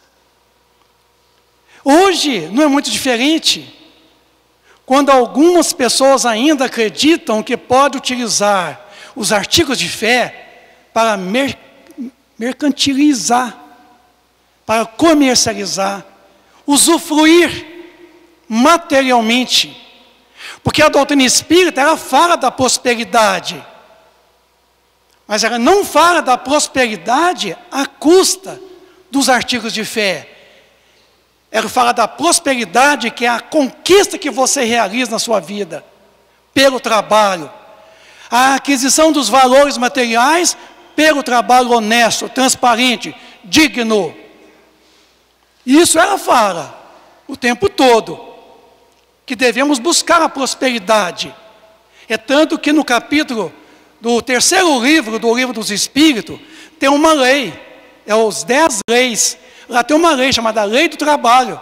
Hoje não é muito diferente. Quando algumas pessoas ainda acreditam que pode utilizar os artigos de fé para mercantilizar, para comercializar, usufruir materialmente. Porque a doutrina espírita, ela fala da prosperidade, mas ela não fala da prosperidade à custa dos artigos de fé. Ela fala da prosperidade, que é a conquista que você realiza na sua vida, pelo trabalho. A aquisição dos valores materiais pelo trabalho honesto, transparente, digno. Isso ela fala o tempo todo, que devemos buscar a prosperidade. É tanto que no capítulo do 3º livro, do Livro dos Espíritos, tem uma lei, é os 10 leis. Lá tem uma lei chamada Lei do Trabalho,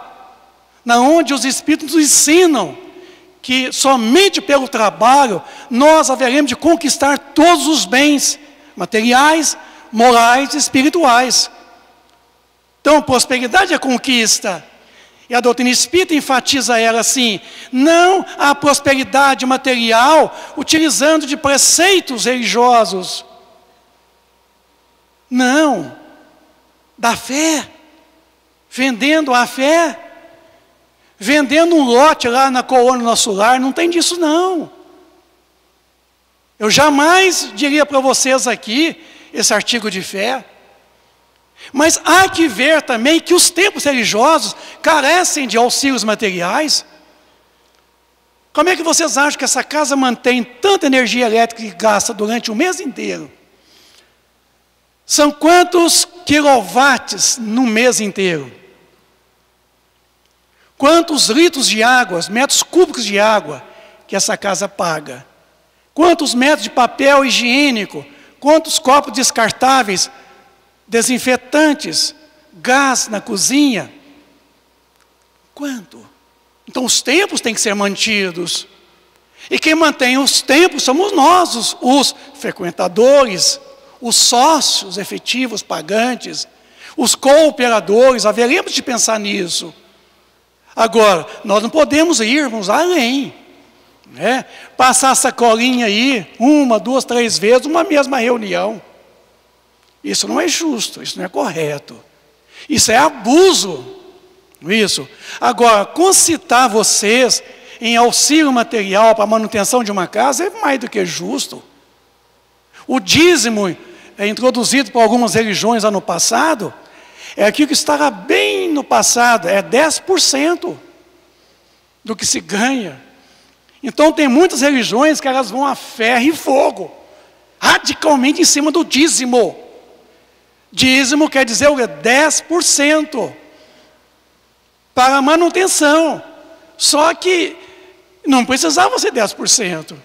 na onde os Espíritos nos ensinam que somente pelo trabalho nós haveremos de conquistar todos os bens materiais, morais e espirituais. Então, prosperidade é conquista. E a doutrina espírita enfatiza ela assim: não a prosperidade material utilizando de preceitos religiosos. Não, da fé. Vendendo a fé, vendendo um lote lá na colônia do Nosso Lar, não tem disso não. Eu jamais diria para vocês aqui esse artigo de fé. Mas há que ver também que os templos religiosos carecem de auxílios materiais. Como é que vocês acham que essa casa mantém tanta energia elétrica que gasta durante o mês inteiro? São quantos quilowatts no mês inteiro? Quantos litros de água, metros cúbicos de água que essa casa paga? Quantos metros de papel higiênico? Quantos copos descartáveis, desinfetantes, gás na cozinha? Quanto? Então os templos têm que ser mantidos. E quem mantém os templos somos nós, os frequentadores, os sócios efetivos, pagantes, os cooperadores. Haveremos de pensar nisso. Agora, nós não podemos irmos além, né? Passar a sacolinha aí, 1, 2, 3 vezes, uma mesma reunião. Isso não é justo, isso não é correto. Isso é abuso. Isso. Agora, concitar vocês em auxílio material para a manutenção de uma casa é mais do que justo. O dízimo é introduzido por algumas religiões lá no passado, é aquilo que estava bem no passado, é 10% do que se ganha. Então tem muitas religiões que elas vão a ferro e fogo, radicalmente em cima do dízimo. Dízimo quer dizer o quê? 10% para manutenção. Só que não precisava ser 10%.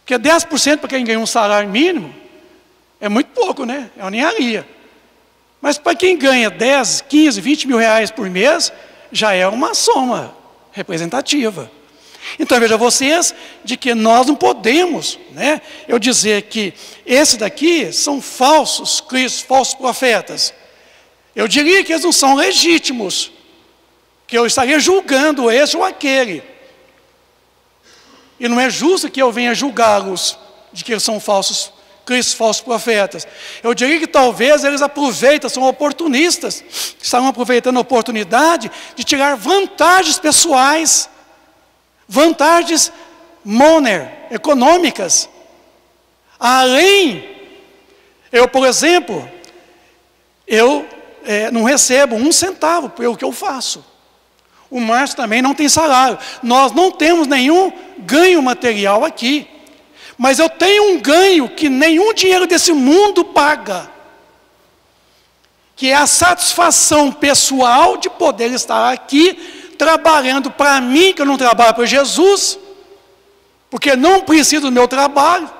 Porque 10% para quem ganha um salário mínimo é muito pouco, né? É uma ninharia. Mas para quem ganha 10, 15, 20 mil reais por mês, já é uma soma representativa. Então veja vocês de que nós não podemos, né, eu dizer que esses daqui são falsos cristos, falsos profetas. Eu diria que eles não são legítimos, que eu estaria julgando esse ou aquele. E não é justo que eu venha julgá-los de que eles são falsos cristos, falsos profetas. Eu diria que talvez eles aproveitam, são oportunistas, estão aproveitando a oportunidade de tirar vantagens pessoais, vantagens econômicas. Além, eu, por exemplo, eu não recebo 1 centavo pelo que eu faço. O Márcio também não tem salário. Nós não temos nenhum ganho material aqui. Mas eu tenho um ganho que nenhum dinheiro desse mundo paga, que é a satisfação pessoal de poder estar aqui, trabalhando para mim, que eu não trabalho para Jesus, porque não preciso do meu trabalho,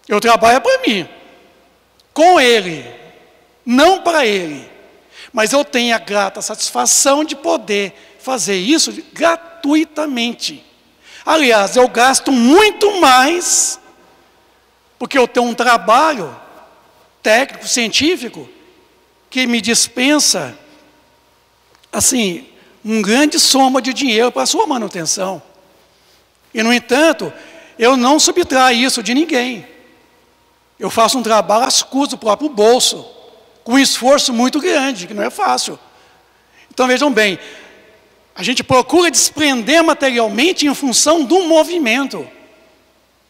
eu trabalho para mim, com Ele, não para Ele, mas eu tenho a grata satisfação de poder fazer isso gratuitamente. Aliás, eu gasto muito mais, porque eu tenho um trabalho técnico, científico, que me dispensa, assim, uma grande soma de dinheiro para a sua manutenção. E, no entanto, eu não subtraio isso de ninguém. Eu faço um trabalho às custas do próprio bolso, com um esforço muito grande, que não é fácil. Então, vejam bem, a gente procura desprender materialmente em função do movimento.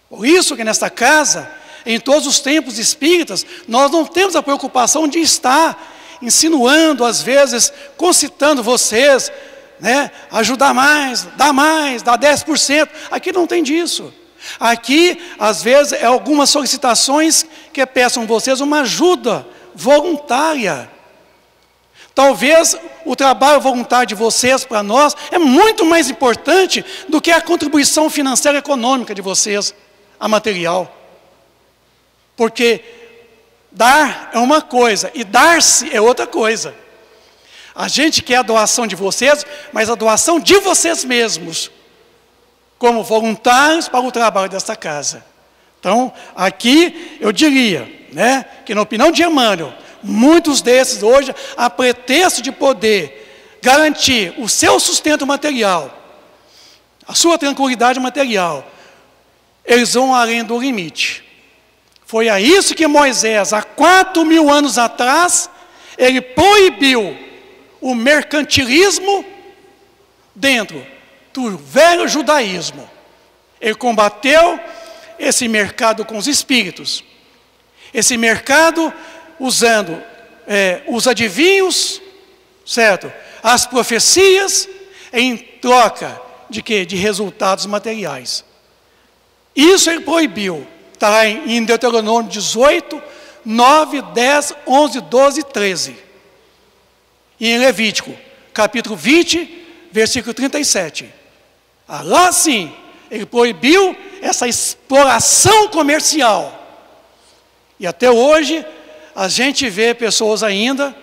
Por isso que nesta casa, em todos os tempos espíritas, nós não temos a preocupação de estar insinuando, às vezes, concitando vocês, né, ajudar mais, dá 10%. Aqui não tem disso. Aqui, às vezes, é algumas solicitações que peçam vocês uma ajuda voluntária. Talvez o trabalho voluntário de vocês para nós é muito mais importante do que a contribuição financeira econômica de vocês, a material. Porque dar é uma coisa e dar-se é outra coisa. A gente quer a doação de vocês, mas a doação de vocês mesmos, como voluntários para o trabalho desta casa. Então, aqui eu diria, né, que na opinião de Emmanuel, muitos desses hoje, a pretexto de poder garantir o seu sustento material, a sua tranquilidade material, eles vão além do limite. Foi a isso que Moisés, há 4.000 anos atrás, ele proibiu o mercantilismo dentro do velho judaísmo. Ele combateu esse mercado com os espíritos, esse mercado usando os adivinhos, certo? As profecias, em troca de quê? De resultados materiais. Isso ele proibiu. Está lá em Deuteronômio 18, 9, 10, 11, 12 e 13. E em Levítico, capítulo 20, versículo 37. Lá sim, ele proibiu essa exploração comercial. E até hoje, a gente vê pessoas ainda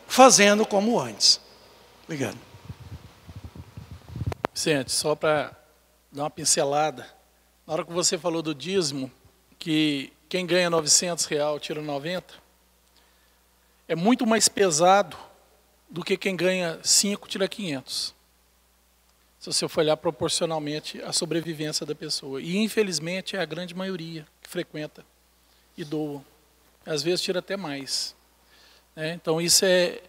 fazendo como antes. Obrigado. Vicente, só para dar uma pincelada, na hora que você falou do dízimo, que quem ganha R$900 tira 90, é muito mais pesado do que quem ganha 5 tira 500. Se você for olhar proporcionalmente a sobrevivência da pessoa. E infelizmente é a grande maioria que frequenta e doa. Às vezes tira até mais. Então isso é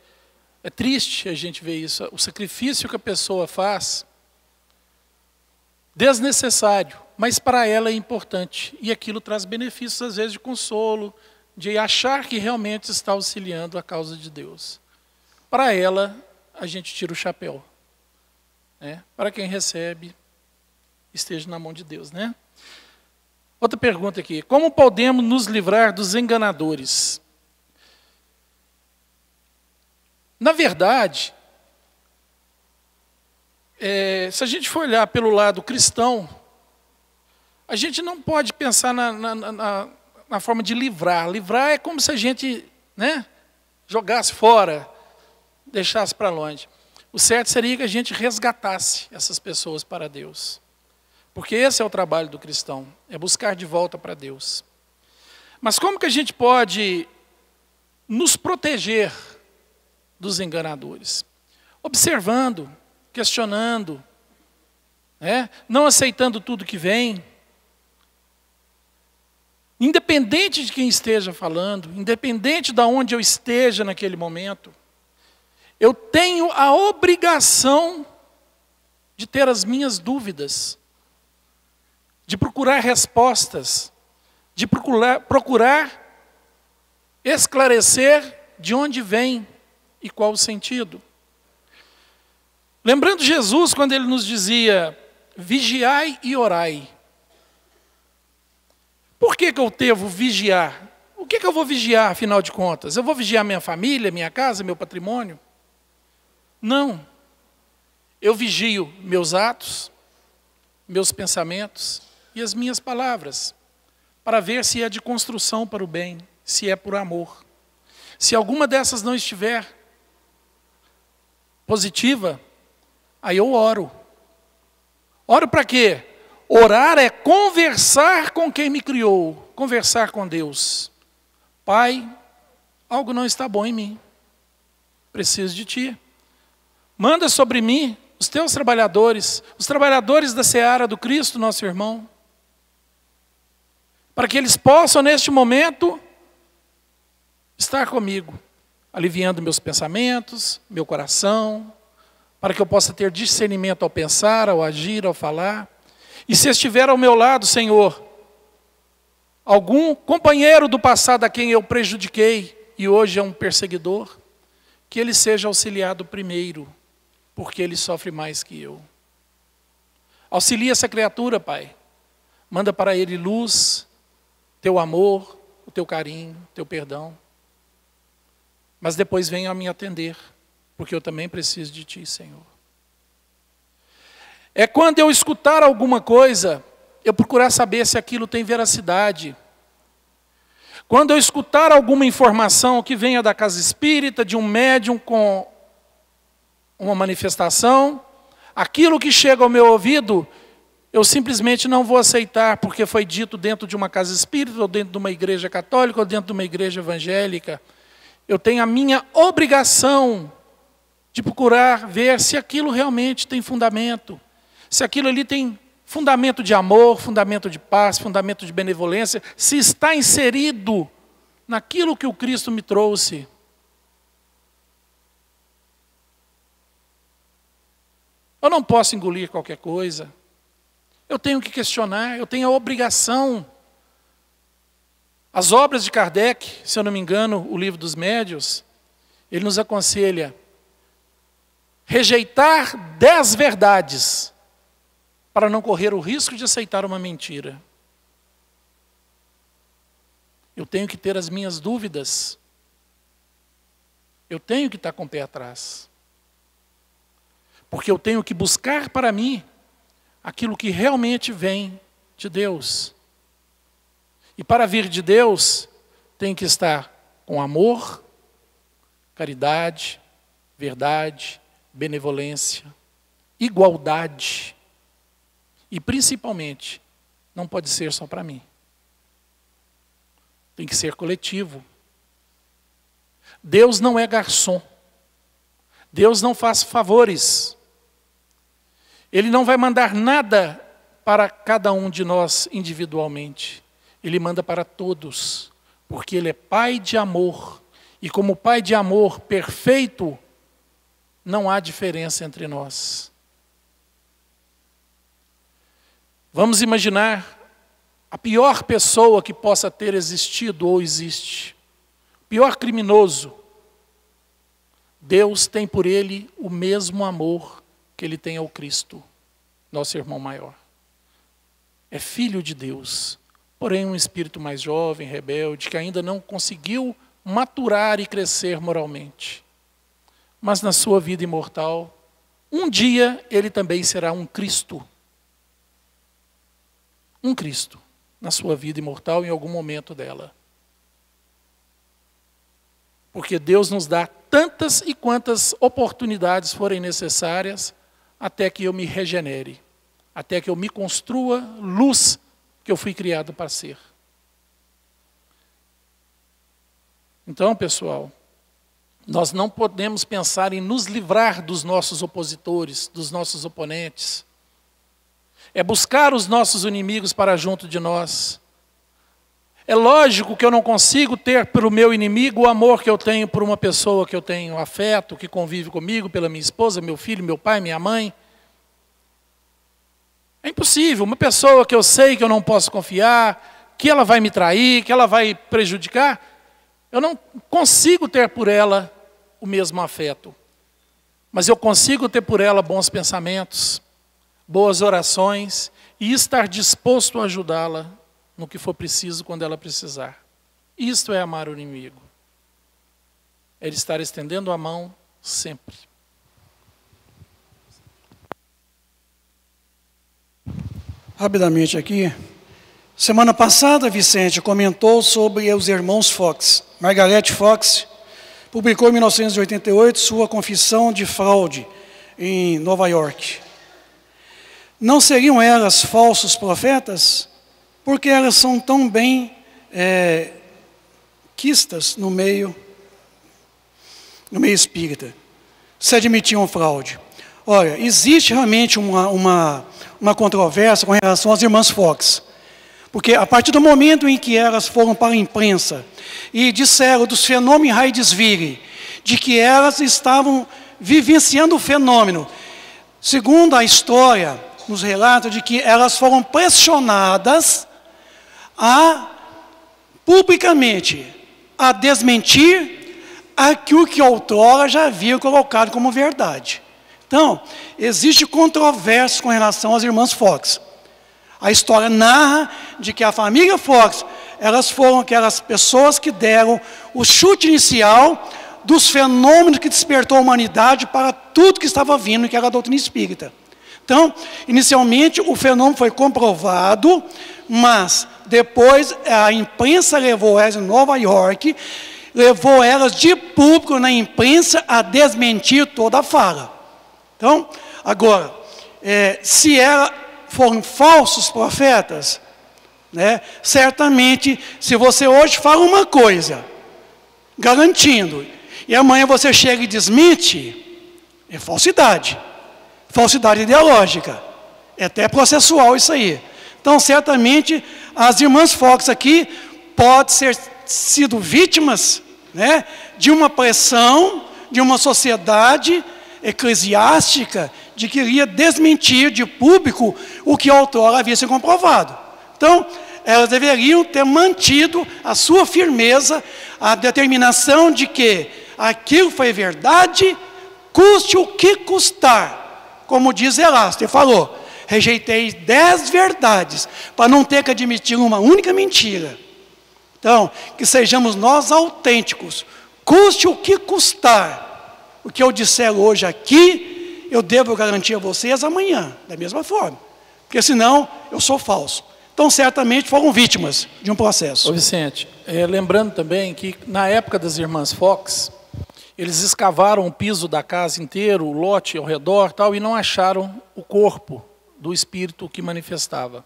triste a gente ver isso. O sacrifício que a pessoa faz, desnecessário, mas para ela é importante. E aquilo traz benefícios, às vezes, de consolo, de achar que realmente está auxiliando a causa de Deus. Para ela, a gente tira o chapéu. Para quem recebe, esteja na mão de Deus, né? Outra pergunta aqui. Como podemos nos livrar dos enganadores? Na verdade, se a gente for olhar pelo lado cristão, a gente não pode pensar na forma de livrar. Livrar é como se a gente, jogasse fora, deixasse para longe. O certo seria que a gente resgatasse essas pessoas para Deus. Porque esse é o trabalho do cristão, é buscar de volta para Deus. Mas como que a gente pode nos proteger dos enganadores? Observando, questionando, não aceitando tudo que vem. Independente de quem esteja falando, independente de onde eu esteja naquele momento, eu tenho a obrigação de ter as minhas dúvidas, de procurar respostas, de procurar esclarecer de onde vem e qual o sentido. Lembrando Jesus quando ele nos dizia, vigiai e orai. Por que eu devo vigiar? O que eu vou vigiar, afinal de contas? Eu vou vigiar minha família, minha casa, meu patrimônio? Não. Eu vigio meus atos, meus pensamentos e as minhas palavras, para ver se é de construção para o bem, se é por amor. Se alguma dessas não estiver positiva, aí eu oro. Oro para quê? Orar é conversar com quem me criou, conversar com Deus. Pai, algo não está bom em mim, preciso de Ti. Manda sobre mim os Teus trabalhadores, os trabalhadores da seara do Cristo, nosso irmão, para que eles possam, neste momento, estar comigo, aliviando meus pensamentos, meu coração, para que eu possa ter discernimento ao pensar, ao agir, ao falar. E se estiver ao meu lado, Senhor, algum companheiro do passado a quem eu prejudiquei e hoje é um perseguidor, que ele seja auxiliado primeiro, porque ele sofre mais que eu. Auxilia essa criatura, Pai. Manda para ele luz, Teu amor, o Teu carinho, o Teu perdão. Mas depois venha a me atender, porque eu também preciso de Ti, Senhor. É quando eu escutar alguma coisa, eu procurar saber se aquilo tem veracidade. Quando eu escutar alguma informação que venha da casa espírita, de um médium com uma manifestação, aquilo que chega ao meu ouvido, eu simplesmente não vou aceitar, porque foi dito dentro de uma casa espírita, ou dentro de uma igreja católica, ou dentro de uma igreja evangélica. Eu tenho a minha obrigação de procurar ver se aquilo realmente tem fundamento. Se aquilo ali tem fundamento de amor, fundamento de paz, fundamento de benevolência, se está inserido naquilo que o Cristo me trouxe. Eu não posso engolir qualquer coisa. Eu tenho que questionar, eu tenho a obrigação. As obras de Kardec, se eu não me engano, o Livro dos Médiuns, ele nos aconselha rejeitar 10 verdades para não correr o risco de aceitar uma mentira. Eu tenho que ter as minhas dúvidas. Eu tenho que estar com o pé atrás. Porque eu tenho que buscar para mim aquilo que realmente vem de Deus. E para vir de Deus, tem que estar com amor, caridade, verdade, benevolência, igualdade. E principalmente, não pode ser só para mim. Tem que ser coletivo. Deus não é garçom. Deus não faz favores. Ele não vai mandar nada para cada um de nós individualmente. Ele manda para todos, porque Ele é Pai de amor. E como Pai de amor perfeito, não há diferença entre nós. Vamos imaginar a pior pessoa que possa ter existido ou existe. O pior criminoso. Deus tem por ele o mesmo amor que Ele tem ao Cristo, nosso irmão maior. É filho de Deus, porém um espírito mais jovem, rebelde, que ainda não conseguiu maturar e crescer moralmente. mas na sua vida imortal, um dia ele também será um Cristo. Um Cristo na sua vida imortal em algum momento dela. Porque Deus nos dá tantas e quantas oportunidades forem necessárias até que eu me regenere, até que eu me construa luz que eu fui criado para ser. Então, pessoal, nós não podemos pensar em nos livrar dos nossos opositores, dos nossos oponentes. É buscar os nossos inimigos para junto de nós. É lógico que eu não consigo ter pelo meu inimigo o amor que eu tenho por uma pessoa que eu tenho afeto, que convive comigo, pela minha esposa, meu filho, meu pai, minha mãe. É impossível. Uma pessoa que eu sei que eu não posso confiar, que ela vai me trair, que ela vai prejudicar, eu não consigo ter por ela o mesmo afeto. Mas eu consigo ter por ela bons pensamentos, boas orações e estar disposto a ajudá-la no que for preciso quando ela precisar. Isto é amar o inimigo. É ele estar estendendo a mão sempre. Rapidamente aqui. Semana passada, Vicente comentou sobre os irmãos Fox. Margaret Fox publicou em 1988 sua confissão de fraude em Nova York. Não seriam elas falsos profetas? Porque elas são tão bem quistas no meio espírita. Se admitiam fraude. Olha, existe realmente uma controvérsia com relação às irmãs Fox. Porque a partir do momento em que elas foram para a imprensa e disseram dos fenômenos Heidesville, de que elas estavam vivenciando o fenômeno, segundo a história, nos relata de que elas foram pressionadas publicamente a desmentir aquilo que outrora já havia colocado como verdade. Então, existe controvérsia com relação às irmãs Fox. A história narra de que a família Fox, elas foram aquelas pessoas que deram o chute inicial dos fenômenos que despertou a humanidade para tudo que estava vindo, que era a doutrina espírita. Então, inicialmente, o fenômeno foi comprovado, mas depois a imprensa levou elas em Nova York, levou elas de público na imprensa a desmentir toda a fala. Então, agora, se foram falsos profetas, né, certamente, se você hoje fala uma coisa, garantindo, e amanhã você chega e desmente, é falsidade. Falsidade ideológica. É até processual isso aí. Então, certamente, as irmãs Fox aqui podem ter sido vítimas, né, de uma pressão, de uma sociedade eclesiástica, de que iria desmentir de público o que outrora havia sido comprovado. Então, elas deveriam ter mantido a sua firmeza, a determinação de que aquilo foi verdade, custe o que custar. Como diz Erasto, falou, rejeitei 10 verdades, para não ter que admitir uma única mentira. Então, que sejamos nós autênticos, custe o que custar. O que eu disser hoje aqui, eu devo garantir a vocês amanhã, da mesma forma. Porque senão, eu sou falso. Então, certamente foram vítimas de um processo. Ô Vicente, lembrando também que na época das irmãs Fox, eles escavaram o piso da casa inteiro, o lote ao redor, tal, e não acharam o corpo do espírito que manifestava.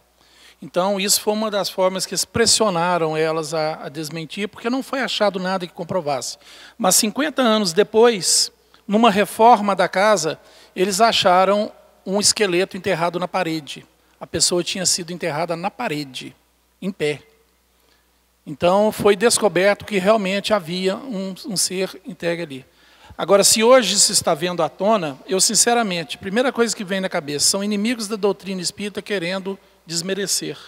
Então, isso foi uma das formas que eles pressionaram elas a desmentir, porque não foi achado nada que comprovasse. Mas 50 anos depois, numa reforma da casa, eles acharam um esqueleto enterrado na parede. A pessoa tinha sido enterrada na parede, em pé. Então, foi descoberto que realmente havia um ser entregue ali. Agora, se hoje se está vendo à tona, eu, sinceramente, a primeira coisa que vem na cabeça, são inimigos da doutrina espírita querendo desmerecer.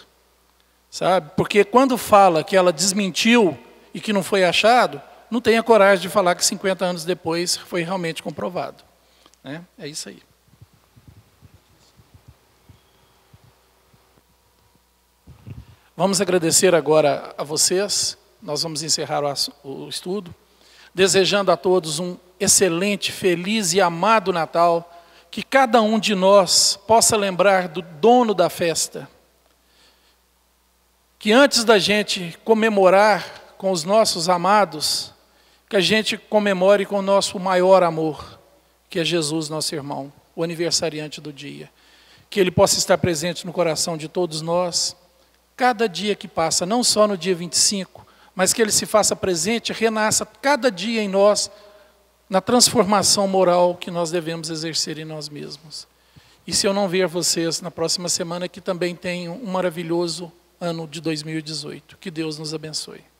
Sabe? Porque quando fala que ela desmentiu e que não foi achado, não tem a coragem de falar que 50 anos depois foi realmente comprovado. Né? É isso aí. Vamos agradecer agora a vocês. Nós vamos encerrar o estudo, desejando a todos um excelente, feliz e amado Natal, que cada um de nós possa lembrar do dono da festa. Que antes da gente comemorar com os nossos amados, que a gente comemore com o nosso maior amor, que é Jesus, nosso irmão, o aniversariante do dia. Que Ele possa estar presente no coração de todos nós, cada dia que passa, não só no dia 25, mas que Ele se faça presente, renasça cada dia em nós, na transformação moral que nós devemos exercer em nós mesmos. E se eu não ver vocês na próxima semana, que também tenham um maravilhoso ano de 2018. Que Deus nos abençoe.